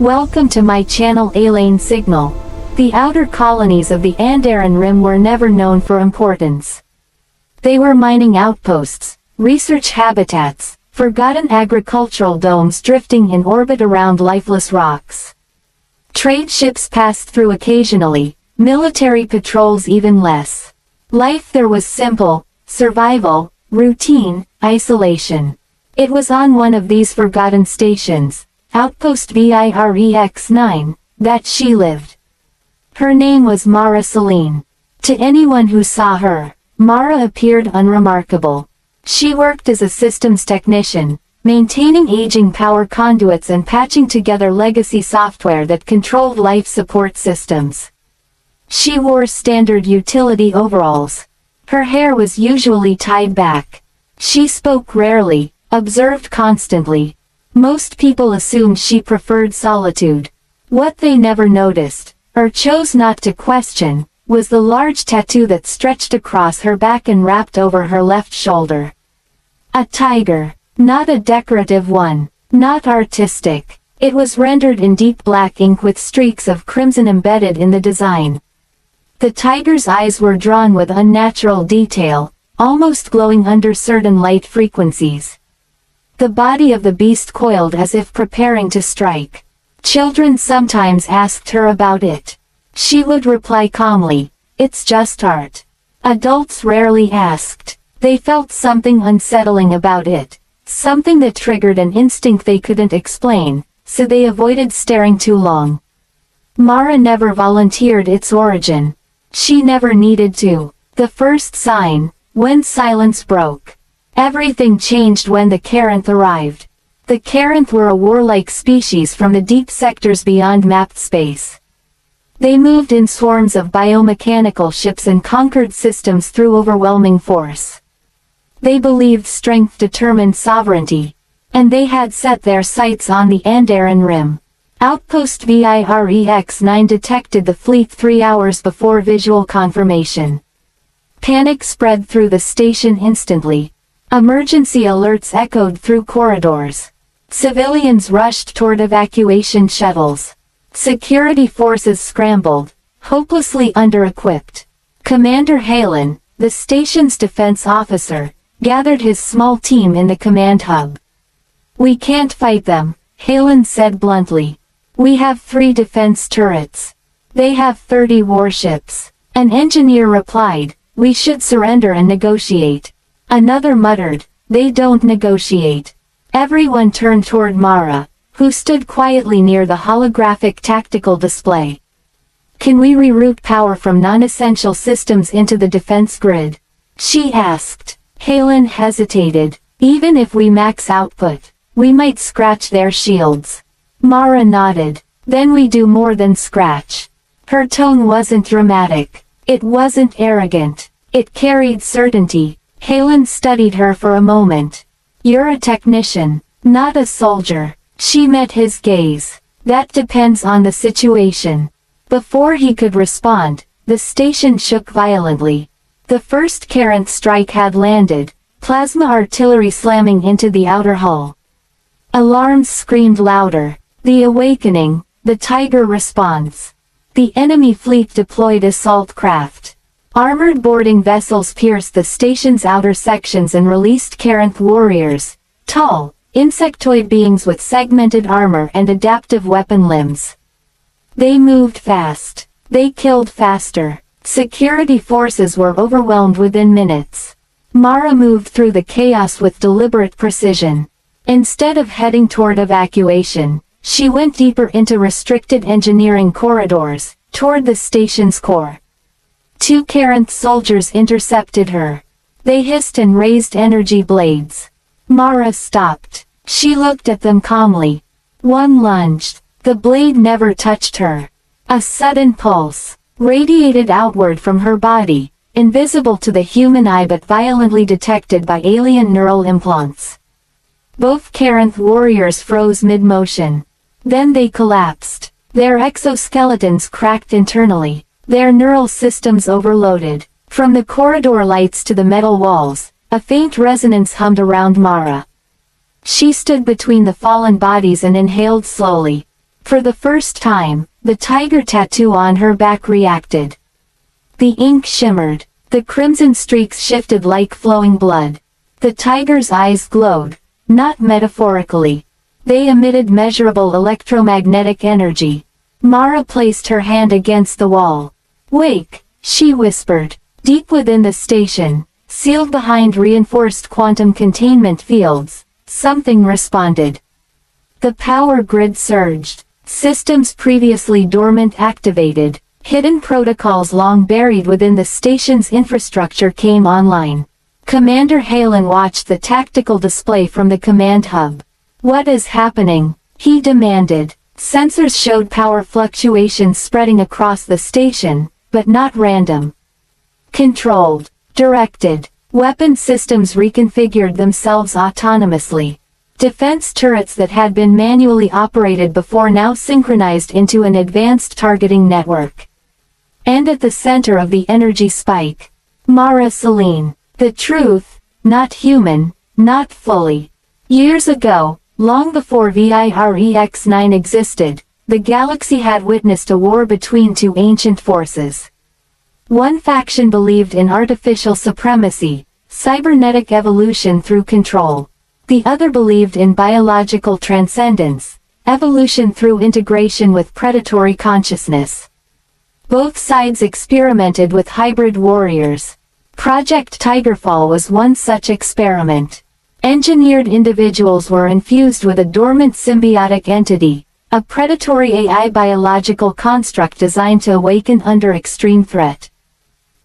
Welcome to my channel Alien Signal. The outer colonies of the Andaran Rim were never known for importance. They were mining outposts, research habitats, forgotten agricultural domes drifting in orbit around lifeless rocks. Trade ships passed through occasionally, military patrols even less. Life there was simple, survival, routine, isolation. It was on one of these forgotten stations, Outpost VIREX-9, that she lived. Her name was Mara Celine. To anyone who saw her, Mara appeared unremarkable. She worked as a systems technician, maintaining aging power conduits and patching together legacy software that controlled life support systems. She wore standard utility overalls. Her hair was usually tied back. She spoke rarely, observed constantly. Most people assumed she preferred solitude. What they never noticed, or chose not to question, was the large tattoo that stretched across her back and wrapped over her left shoulder. A tiger. Not a decorative one. Not artistic. It was rendered in deep black ink with streaks of crimson embedded in the design. The tiger's eyes were drawn with unnatural detail, almost glowing under certain light frequencies. The body of the beast coiled as if preparing to strike. Children sometimes asked her about it. She would reply calmly, "It's just art." Adults rarely asked. They felt something unsettling about it, something that triggered an instinct they couldn't explain, so they avoided staring too long. Mara never volunteered its origin. She never needed to. The first sign, when silence broke. Everything changed when the Kerynth arrived. The Kerynth were a warlike species from the deep sectors beyond mapped space. They moved in swarms of biomechanical ships and conquered systems through overwhelming force. They believed strength determined sovereignty. And they had set their sights on the Andaran Rim. Outpost VIREX-9 detected the fleet 3 hours before visual confirmation. Panic spread through the station instantly. Emergency alerts echoed through corridors. Civilians rushed toward evacuation shuttles. Security forces scrambled, hopelessly under-equipped. Commander Halen, the station's defense officer, gathered his small team in the command hub. "We can't fight them," Halen said bluntly. "We have 3 defense turrets. They have 30 warships." An engineer replied, "We should surrender and negotiate." Another muttered, "They don't negotiate." Everyone turned toward Mara, who stood quietly near the holographic tactical display. "Can we reroute power from non-essential systems into the defense grid?" she asked. Halen hesitated. "Even if we max output, we might scratch their shields." Mara nodded. "Then we do more than scratch." Her tone wasn't dramatic. It wasn't arrogant. It carried certainty. Halen studied her for a moment. "You're a technician, not a soldier." She met his gaze. "That depends on the situation." Before he could respond, the station shook violently. The first Kerynth strike had landed, plasma artillery slamming into the outer hull. Alarms screamed louder. The awakening, the Tiger response. The enemy fleet deployed assault craft. Armored boarding vessels pierced the station's outer sections and released Kerynth warriors, tall, insectoid beings with segmented armor and adaptive weapon limbs. They moved fast. They killed faster. Security forces were overwhelmed within minutes. Mara moved through the chaos with deliberate precision. Instead of heading toward evacuation, she went deeper into restricted engineering corridors, toward the station's core. 2 Kerynth soldiers intercepted her. They hissed and raised energy blades. Mara stopped. She looked at them calmly. One lunged. The blade never touched her. A sudden pulse radiated outward from her body, invisible to the human eye but violently detected by alien neural implants. Both Kerynth warriors froze mid-motion. Then they collapsed. Their exoskeletons cracked internally. Their neural systems overloaded. From the corridor lights to the metal walls, a faint resonance hummed around Mara. She stood between the fallen bodies and inhaled slowly. For the first time, the tiger tattoo on her back reacted. The ink shimmered. The crimson streaks shifted like flowing blood. The tiger's eyes glowed, not metaphorically. They emitted measurable electromagnetic energy. Mara placed her hand against the wall. "Wake," she whispered. Deep within the station, sealed behind reinforced quantum containment fields, something responded. The power grid surged. Systems previously dormant activated. Hidden protocols long buried within the station's infrastructure came online. Commander Halen watched the tactical display from the command hub. "What is happening?" he demanded. Sensors showed power fluctuations spreading across the station, but not random. Controlled, directed. Weapon systems reconfigured themselves autonomously. Defense turrets that had been manually operated before now synchronized into an advanced targeting network. And at the center of the energy spike, Mara Selene. The truth, not human, not fully. Years ago, long before VIREX-9 existed, the galaxy had witnessed a war between two ancient forces. One faction believed in artificial supremacy, cybernetic evolution through control. The other believed in biological transcendence, evolution through integration with predatory consciousness. Both sides experimented with hybrid warriors. Project Tigerfall was one such experiment. Engineered individuals were infused with a dormant symbiotic entity, a predatory AI biological construct designed to awaken under extreme threat.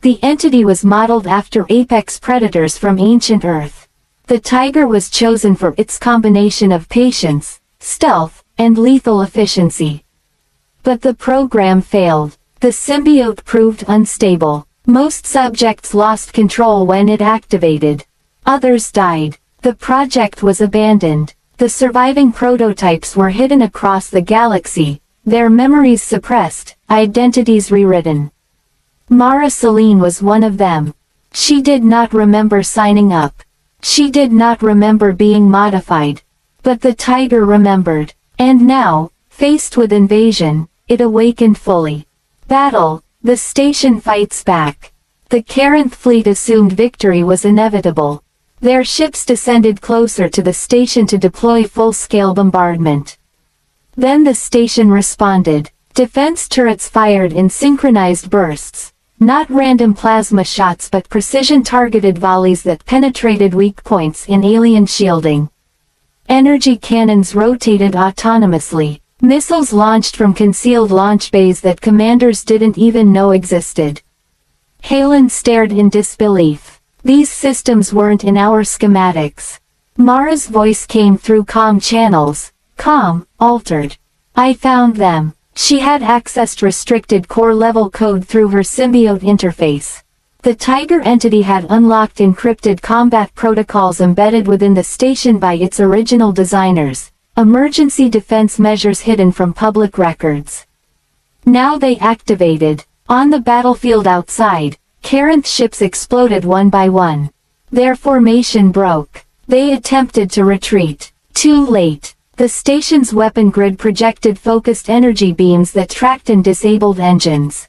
The entity was modeled after apex predators from ancient Earth. The tiger was chosen for its combination of patience, stealth, and lethal efficiency. But the program failed. The symbiote proved unstable. Most subjects lost control when it activated. Others died. The project was abandoned. The surviving prototypes were hidden across the galaxy, their memories suppressed, identities rewritten. Mara Selene was one of them. She did not remember signing up. She did not remember being modified. But the tiger remembered. And now, faced with invasion, it awakened fully. Battle, the station fights back. The Kerynth fleet assumed victory was inevitable. Their ships descended closer to the station to deploy full-scale bombardment. Then the station responded. Defense turrets fired in synchronized bursts. Not random plasma shots but precision-targeted volleys that penetrated weak points in alien shielding. Energy cannons rotated autonomously. Missiles launched from concealed launch bays that commanders didn't even know existed. Halen stared in disbelief. These systems weren't in our schematics. Mara's voice came through comm channels. Calm, altered. "I found them." She had accessed restricted core-level code through her symbiote interface. The Tiger entity had unlocked encrypted combat protocols embedded within the station by its original designers. Emergency defense measures hidden from public records. Now they activated. On the battlefield outside, Kerynth ships exploded one by one. Their formation broke. They attempted to retreat. Too late. The station's weapon grid projected focused energy beams that tracked and disabled engines.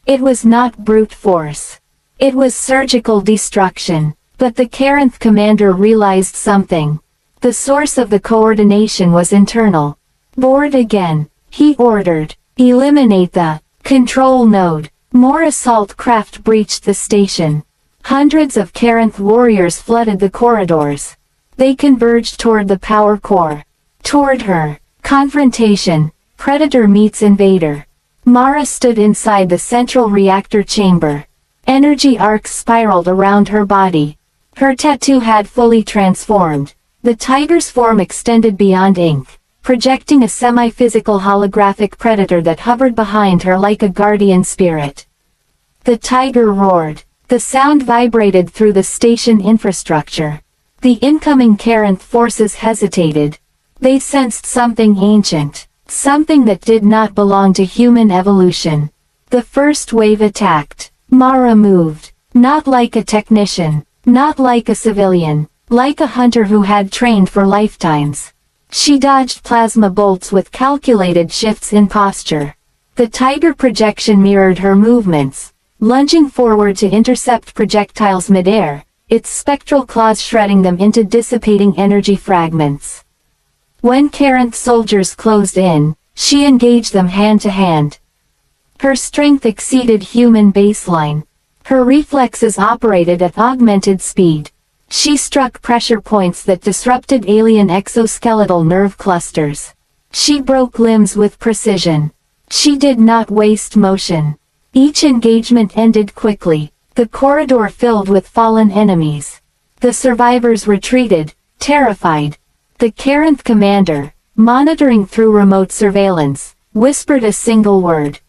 It was not brute force. It was surgical destruction. But the Kerynth commander realized something. The source of the coordination was internal. "Board again," he ordered. "Eliminate the control node." More assault craft breached the station. Hundreds of Kerynth warriors flooded the corridors. They converged toward the power core. Toward her. Confrontation. Predator meets invader. Mara stood inside the central reactor chamber. Energy arcs spiraled around her body. Her tattoo had fully transformed. The tiger's form extended beyond ink, projecting a semi-physical holographic predator that hovered behind her like a guardian spirit. The tiger roared. The sound vibrated through the station infrastructure. The incoming Kerynth forces hesitated. They sensed something ancient, something that did not belong to human evolution. The first wave attacked. Mara moved. Not like a technician, not like a civilian. Like a hunter who had trained for lifetimes. She dodged plasma bolts with calculated shifts in posture. The Tiger projection mirrored her movements, lunging forward to intercept projectiles midair, its spectral claws shredding them into dissipating energy fragments. When Kerynth soldiers closed in, she engaged them hand to hand. Her strength exceeded human baseline. Her reflexes operated at augmented speed. She struck pressure points that disrupted alien exoskeletal nerve clusters. She broke limbs with precision. She did not waste motion. Each engagement ended quickly, the corridor filled with fallen enemies. The survivors retreated, terrified. The Kerynth commander, monitoring through remote surveillance, whispered a single word.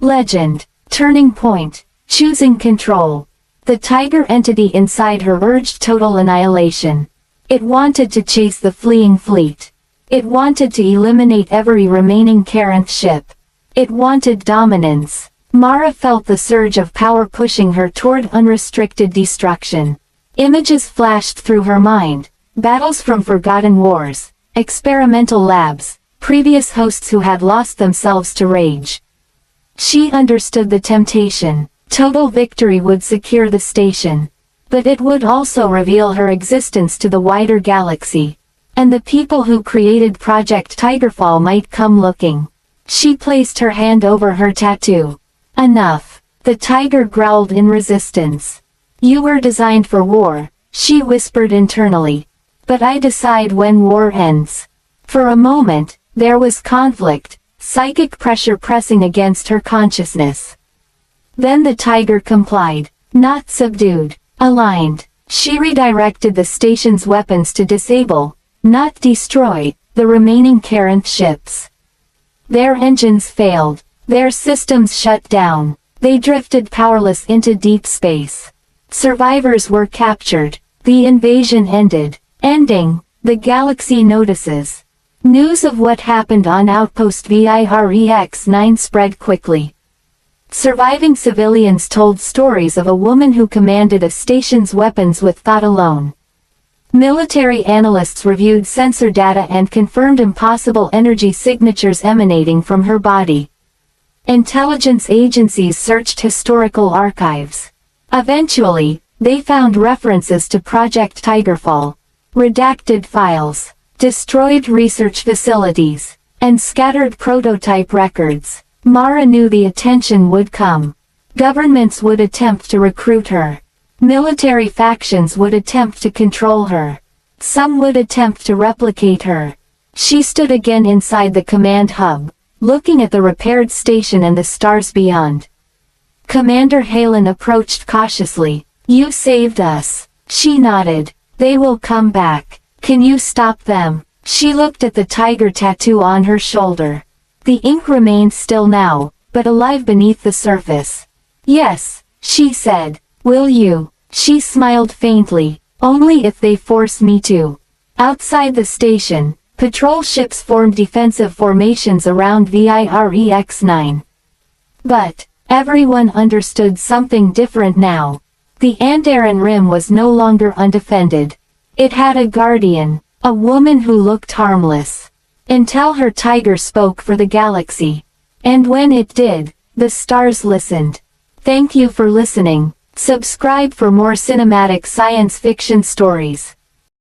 Legend. Turning point. Choosing control. The Tiger entity inside her urged total annihilation. It wanted to chase the fleeing fleet. It wanted to eliminate every remaining Kerynth ship. It wanted dominance. Mara felt the surge of power pushing her toward unrestricted destruction. Images flashed through her mind. Battles from forgotten wars, experimental labs, previous hosts who had lost themselves to rage. She understood the temptation. Total victory would secure the station. But it would also reveal her existence to the wider galaxy. And the people who created Project Tigerfall might come looking. She placed her hand over her tattoo. Enough. The Tiger growled in resistance. You were designed for war, she whispered internally. But I decide when war ends. For a moment, there was conflict, psychic pressure pressing against her consciousness. Then the Tiger complied, not subdued, aligned. She redirected the station's weapons to disable, not destroy, the remaining Kerynth ships. Their engines failed. Their systems shut down. They drifted powerless into deep space. Survivors were captured. The invasion ended. Ending. The galaxy notices. News of what happened on Outpost VIREX-9 spread quickly. Surviving civilians told stories of a woman who commanded a station's weapons with thought alone. Military analysts reviewed sensor data and confirmed impossible energy signatures emanating from her body. Intelligence agencies searched historical archives. Eventually, they found references to Project Tigerfall, redacted files, destroyed research facilities, and scattered prototype records. Mara knew the attention would come. Governments would attempt to recruit her. Military factions would attempt to control her. Some would attempt to replicate her. She stood again inside the command hub, looking at the repaired station and the stars beyond. Commander Halen approached cautiously. You saved us. She nodded. They will come back. Can you stop them? She looked at the Tiger tattoo on her shoulder. The ink remained still now, but alive beneath the surface. Yes, she said. Will you? She smiled faintly. Only if they force me to. Outside the station, patrol ships formed defensive formations around VIREX-9. But, everyone understood something different now. The Andaran Rim was no longer undefended. It had a guardian, a woman who looked harmless. Until her Tiger spoke for the galaxy. And when it did, the stars listened. Thank you for listening. Subscribe for more cinematic science fiction stories.